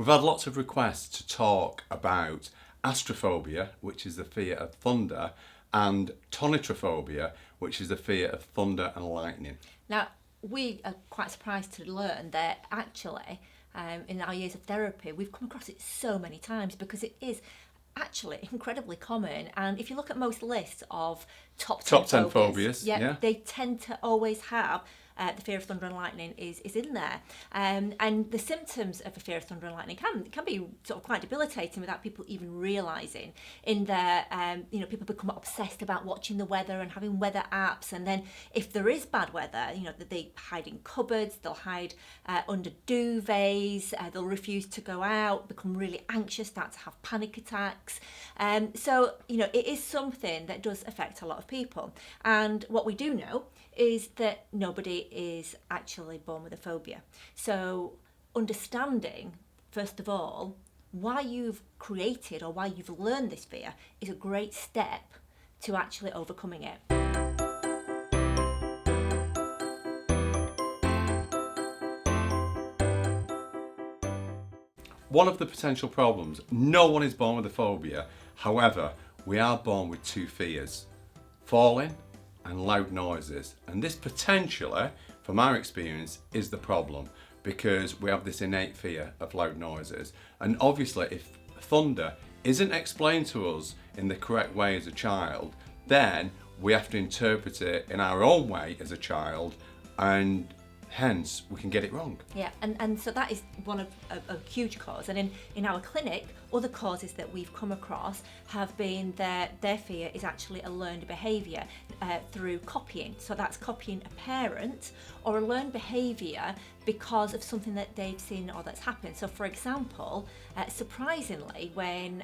We've had lots of requests to talk about astraphobia, which is the fear of thunder, and tonitrophobia, which is the fear of thunder and lightning. Now, we are quite surprised to learn that actually, in our years of therapy, we've come across it so many times because it is actually incredibly common. And if you look at most lists of top 10 phobias, yeah, they tend to always have the fear of thunder and lightning is in there. And the symptoms of a fear of thunder and lightning can be sort of quite debilitating without people even realising. In there, people become obsessed about watching the weather and having weather apps. And then if there is bad weather, they hide in cupboards, they'll hide under duvets, they'll refuse to go out, become really anxious, start to have panic attacks. So it is something that does affect a lot of people. And what we do know is that nobody is actually born with a phobia. So understanding, first of all, why you've created or why you've learned this fear is a great step to actually overcoming it. One of the potential problems, no one is born with a phobia. However, we are born with two fears: falling and loud noises. And this potentially, from our experience, is the problem, because we have this innate fear of loud noises. And obviously, if thunder isn't explained to us in the correct way as a child, then we have to interpret it in our own way as a child, and hence we can get it wrong. Yeah, and so that is one of a huge cause. And in our clinic, other causes that we've come across have been that their fear is actually a learned behaviour through copying. So that's copying a parent or a learned behaviour because of something that they've seen or that's happened. So for example, surprisingly, when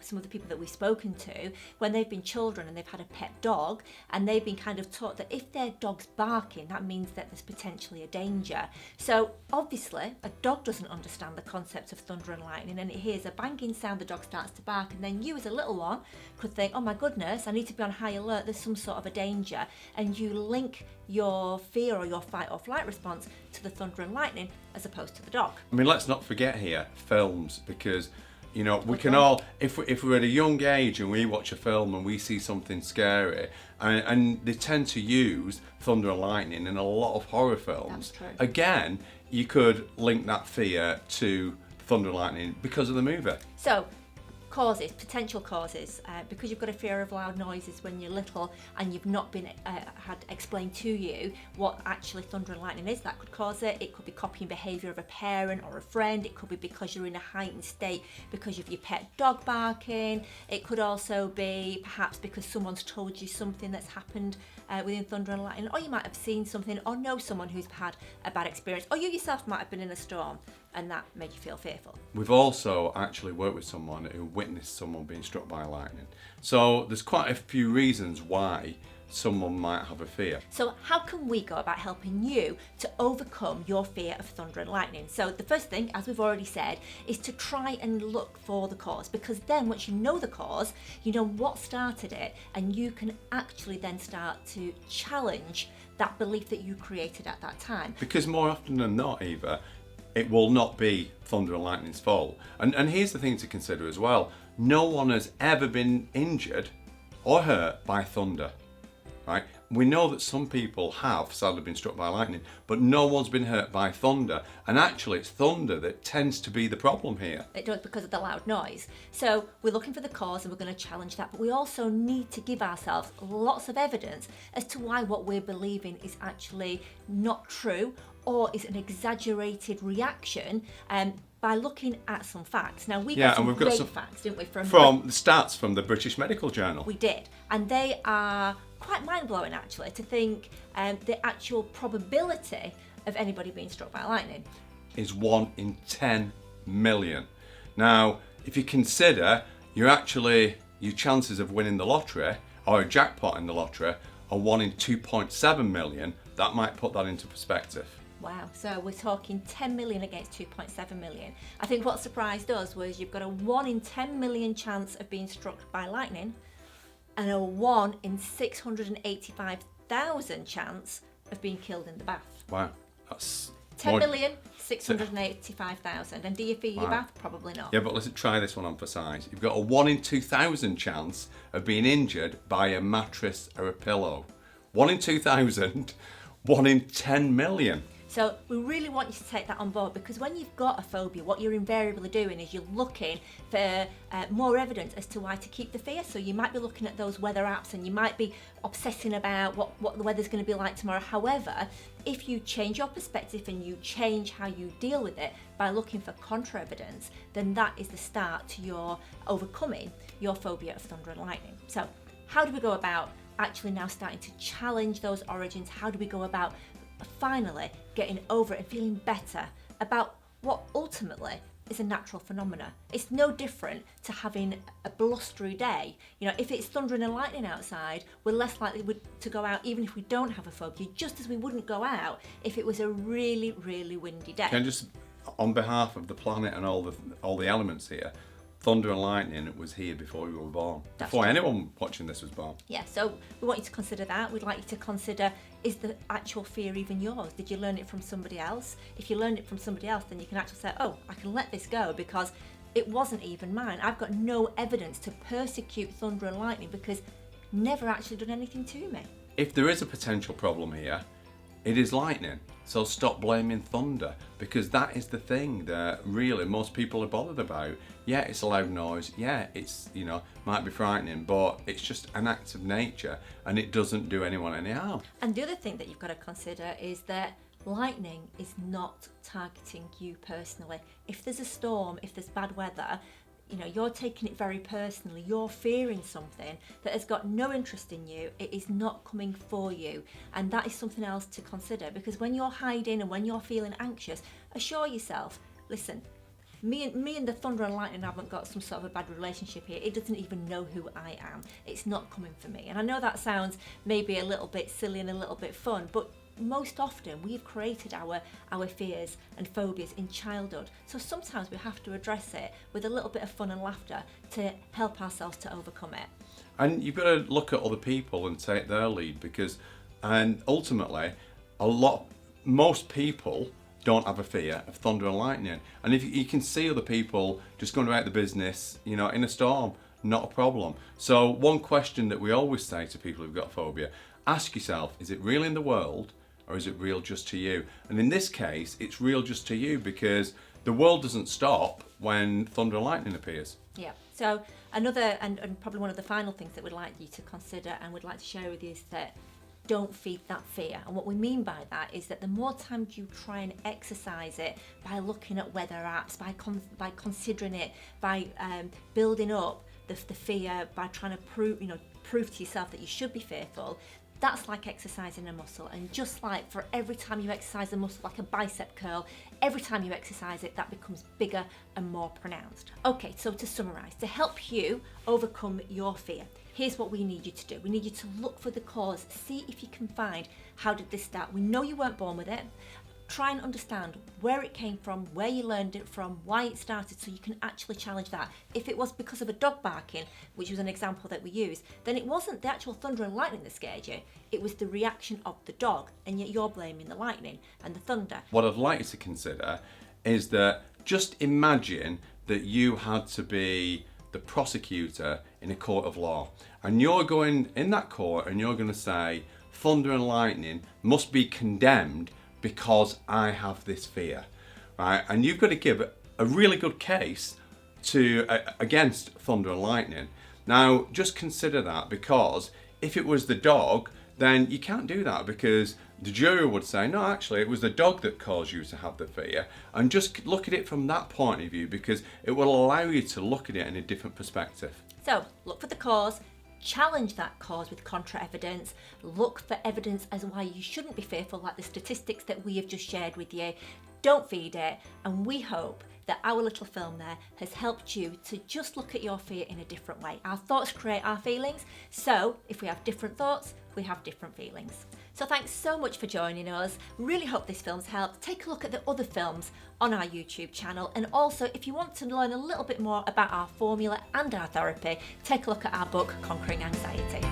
some of the people that we've spoken to, when they've been children and they've had a pet dog, and they've been kind of taught that if their dog's barking, that means that there's potentially a danger. So obviously, a dog doesn't understand the concept of thunder and lightning, and it hears a banging sound, the dog starts to bark, and then you as a little one could think, oh my goodness, I need to be on high alert, there's some sort of a danger, and you link your fear or your fight or flight response to the thunder and lightning as opposed to the dog. I mean, let's not forget here films, because we can all, if we're at a young age and we watch a film and we see something scary, and they tend to use thunder and lightning in a lot of horror films. That's true. Again, you could link that fear to thunder and lightning because of the movie. So, potential causes, because you've got a fear of loud noises when you're little and you've not been had explained to you what actually thunder and lightning is, that could cause it. It could be copying behaviour of a parent or a friend. It could be because you're in a heightened state because of your pet dog barking. It could also be perhaps because someone's told you something that's happened within thunder and lightning, or you might have seen something or know someone who's had a bad experience, or you yourself might have been in a storm and that made you feel fearful. We've also actually worked with someone who witnessed someone being struck by lightning. So there's quite a few reasons why someone might have a fear. So how can we go about helping you to overcome your fear of thunder and lightning? So the first thing, as we've already said, is to try and look for the cause, because then once you know the cause, you know what started it, and you can actually then start to challenge that belief that you created at that time. Because more often than not, Eva, it will not be thunder and lightning's fault. And here's the thing to consider as well. No one has ever been injured or hurt by thunder, right? We know that some people have sadly been struck by lightning, but no one's been hurt by thunder. And actually, it's thunder that tends to be the problem here. It does, because of the loud noise. So we're looking for the cause and we're going to challenge that, but we also need to give ourselves lots of evidence as to why what we're believing is actually not true or is an exaggerated reaction, by looking at some facts. Now we got some great facts, didn't we? From the stats from the British Medical Journal. We did, and they are quite mind-blowing actually, to think the actual probability of anybody being struck by lightning is 1 in 10 million. Now, if you consider your chances of winning the lottery or a jackpot in the lottery are 1 in 2.7 million, that might put that into perspective. Wow, so we're talking 10 million against 2.7 million. I think what surprised us was you've got a 1 in 10 million chance of being struck by lightning and a 1 in 685,000 chance of being killed in the bath. Wow, that's 10,685,000. And do you fear your Wow. bath? Probably not. Yeah, but let's try this one on for size. You've got a 1 in 2,000 chance of being injured by a mattress or a pillow. 1 in 2,000, 1 in 10 million. So we really want you to take that on board, because when you've got a phobia, what you're invariably doing is you're looking for more evidence as to why to keep the fear. So you might be looking at those weather apps and you might be obsessing about what the weather's going to be like tomorrow. However, if you change your perspective and you change how you deal with it by looking for contra evidence, then that is the start to your overcoming your phobia of thunder and lightning. So how do we go about actually now starting to challenge those origins? How do we go about finally getting over it and feeling better about what ultimately is a natural phenomena? It's no different to having a blustery day. You know, if it's thundering and lightning outside, we're less likely to go out even if we don't have a phobia, just as we wouldn't go out if it was a really, really windy day. Can I just, on behalf of the planet and all the elements here, thunder and lightning was here before we were born. That's Before true. anyone watching this was born. Yeah, so we want you to consider that. We'd like you to consider, is the actual fear even yours? Did you learn it from somebody else? If you learned it from somebody else, then you can actually say, oh, I can let this go because it wasn't even mine. I've got no evidence to persecute thunder and lightning because never actually done anything to me. If there is a potential problem here, it is lightning. So stop blaming thunder, because that is the thing that really most people are bothered about. Yeah, it's a loud noise. Yeah, it's, might be frightening, but it's just an act of nature and it doesn't do anyone any harm. And the other thing that you've got to consider is that lightning is not targeting you personally. If there's a storm, if there's bad weather, you're taking it very personally. You're fearing something that has got no interest in you. It is not coming for you. And that is something else to consider, because when you're hiding and when you're feeling anxious, assure yourself, listen, me and the thunder and lightning haven't got some sort of a bad relationship here. It doesn't even know who I am. It's not coming for me. And I know that sounds maybe a little bit silly and a little bit fun, but most often we've created our fears and phobias in childhood. So sometimes we have to address it with a little bit of fun and laughter to help ourselves to overcome it. And you've got to look at other people and take their lead, and ultimately, most people don't have a fear of thunder and lightning. And if you can see other people just going about the business, in a storm, not a problem. So one question that we always say to people who've got a phobia, ask yourself, is it real in the world or is it real just to you? And in this case, it's real just to you, because the world doesn't stop when thunder and lightning appears. Yeah. So another and probably one of the final things that we'd like you to consider and would like to share with you is that don't feed that fear. And what we mean by that is that the more times you try and exercise it by looking at weather apps, by considering it, by building up the fear, by trying to prove to yourself that you should be fearful, that's like exercising a muscle. And just like for every time you exercise a muscle, like a bicep curl, every time you exercise it, that becomes bigger and more pronounced. Okay, so to summarize, to help you overcome your fear, here's what we need you to do. We need you to look for the cause, see if you can find, how did this start? We know you weren't born with it. Try and understand where it came from, where you learned it from, why it started, so you can actually challenge that. If it was because of a dog barking, which was an example that we used, then it wasn't the actual thunder and lightning that scared you, it was the reaction of the dog, and yet you're blaming the lightning and the thunder. What I'd like you to consider is that just imagine that you had to be the prosecutor in a court of law, and you're going in that court and you're going to say thunder and lightning must be condemned because I have this fear, right? And you've got to give a really good case against thunder and lightning. Now, just consider that, because if it was the dog, then you can't do that, because the jury would say, no, actually, it was the dog that caused you to have the fear. And just look at it from that point of view, because it will allow you to look at it in a different perspective. So, look for the cause. Challenge that cause with contra evidence. Look for evidence as why you shouldn't be fearful, like the statistics that we have just shared with you. Don't feed it, and we hope that our little film there has helped you to just look at your fear in a different way. Our thoughts create our feelings, so if we have different thoughts, we have different feelings. So thanks so much for joining us. Really hope this film's helped. Take a look at the other films on our YouTube channel, and also if you want to learn a little bit more about our formula and our therapy, take a look at our book, Conquering Anxiety.